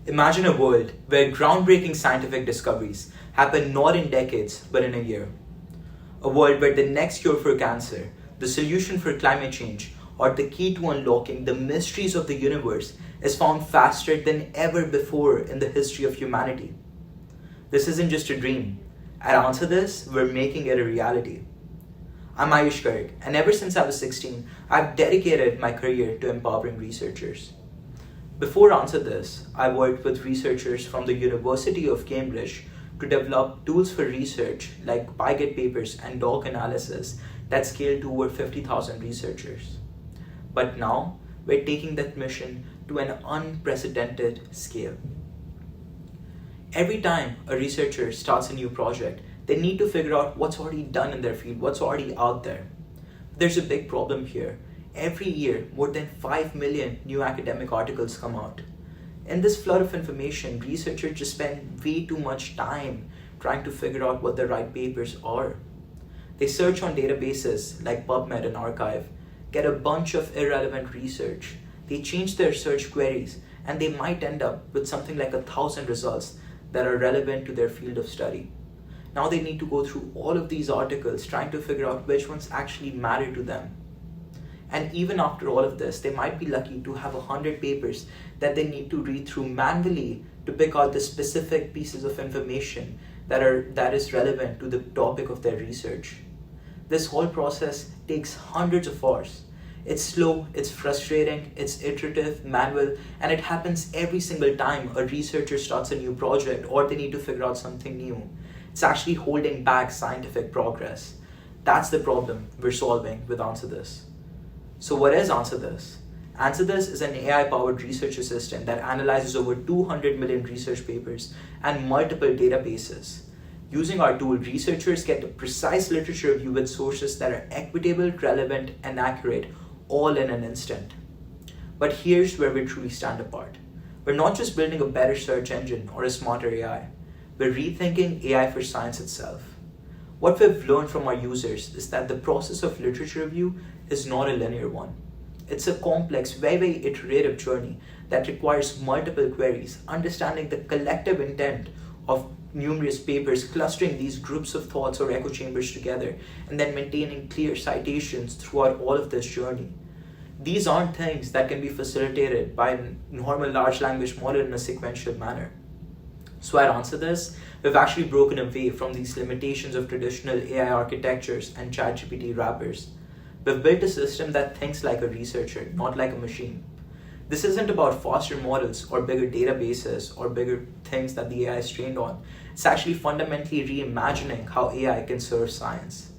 Imagine a world where groundbreaking scientific discoveries happen not in decades but in a year. A world where the next cure for cancer, the solution for climate change, or the key to unlocking the mysteries of the universe is found faster than ever before in the history of humanity. This isn't just a dream. At Answer This, we're making it a reality. I'm Ayush, and ever since I was 16, I've dedicated my career to empowering researchers. Before Answer This, I worked with researchers from the University of Cambridge to develop tools for research like Pygate papers and doc analysis that scaled to over 50,000 researchers. But now, we're taking that mission to an unprecedented scale. Every time a researcher starts a new project, they need to figure out what's already done in their field, what's already out there. There's a big problem here. Every year, more than 5 million new academic articles come out. In this flood of information, researchers just spend way too much time trying to figure out what the right papers are. They search on databases like PubMed and Archive, get a bunch of irrelevant research. They change their search queries, and they might end up with something like 1,000 results that are relevant to their field of study. Now they need to go through all of these articles trying to figure out which ones actually matter to them. And even after all of this, they might be lucky to have 100 papers that they need to read through manually to pick out the specific pieces of information that is relevant to the topic of their research. This whole process takes hundreds of hours. It's slow, it's frustrating, it's iterative, manual, and it happens every single time a researcher starts a new project or they need to figure out something new. It's actually holding back scientific progress. That's the problem we're solving with Answer This. So what is Answer This? Answer This is an AI-powered research assistant that analyzes over 200 million research papers and multiple databases. Using our tool, researchers get a precise literature review with sources that are equitable, relevant, and accurate, all in an instant. But here's where we truly stand apart. We're not just building a better search engine or a smarter AI. We're rethinking AI for science itself. What we've learned from our users is that the process of literature review is not a linear one. It's a complex, very iterative journey that requires multiple queries, understanding the collective intent of numerous papers, clustering these groups of thoughts or echo chambers together, and then maintaining clear citations throughout all of this journey. These aren't things that can be facilitated by a normal large language model in a sequential manner. So at Answer This, we've actually broken away from these limitations of traditional AI architectures and ChatGPT wrappers. We've built a system that thinks like a researcher, not like a machine. This isn't about faster models or bigger databases or bigger things that the AI is trained on. It's actually fundamentally reimagining how AI can serve science.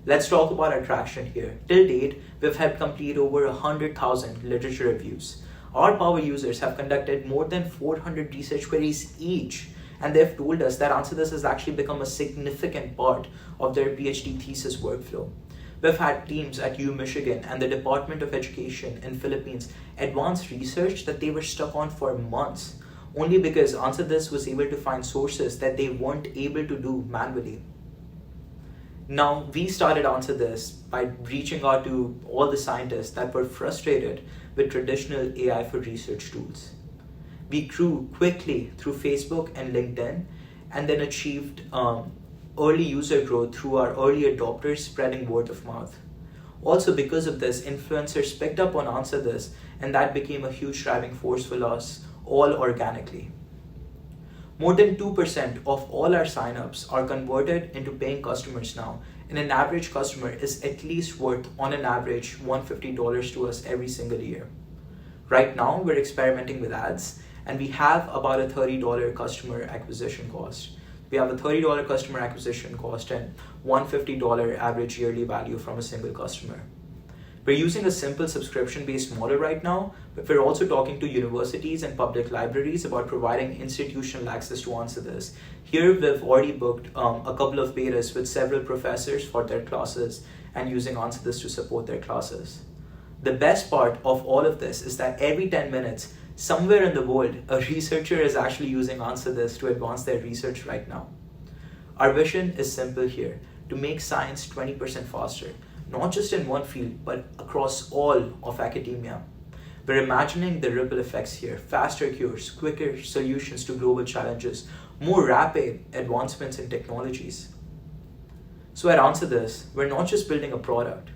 Let's talk about our traction here. Till date, we've helped complete over 100,000 literature reviews. Our power users have conducted more than 400 research queries each, and they've told us that Answer This has actually become a significant part of their PhD thesis workflow. We've had teams at U Michigan and the Department of Education in Philippines advance research that they were stuck on for months, only because Answer This was able to find sources that they weren't able to do manually. Now, we started Answer This by reaching out to all the scientists that were frustrated with traditional AI for research tools. We grew quickly through Facebook and LinkedIn, and then achieved early user growth through our early adopters spreading word of mouth. Also, because of this, influencers picked up on Answer This, and that became a huge driving force for us, all organically. More than 2% of all our signups are converted into paying customers now, and an average customer is at least worth, on an average, $150 to us every single year. Right now, we're experimenting with ads, and we have about a $30 customer acquisition cost. We have a $30 customer acquisition cost and $150 average yearly value from a single customer. We're using a simple subscription-based model right now, but we're also talking to universities and public libraries about providing institutional access to Answer This. Here, we've already booked a couple of betas with several professors for their classes and using Answer This to support their classes. The best part of all of this is that every 10 minutes, somewhere in the world, a researcher is actually using Answer This to advance their research right now. Our vision is simple here, to make science 20% faster, not just in one field, but across all of academia. We're imagining the ripple effects here: faster cures, quicker solutions to global challenges, more rapid advancements in technologies. So at Answer This, we're not just building a product,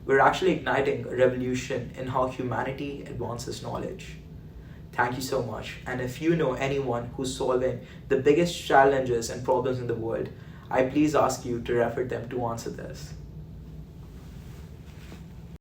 we're actually igniting a revolution in how humanity advances knowledge. Thank you so much. And if you know anyone who's solving the biggest challenges and problems in the world, I please ask you to refer them to Answer This.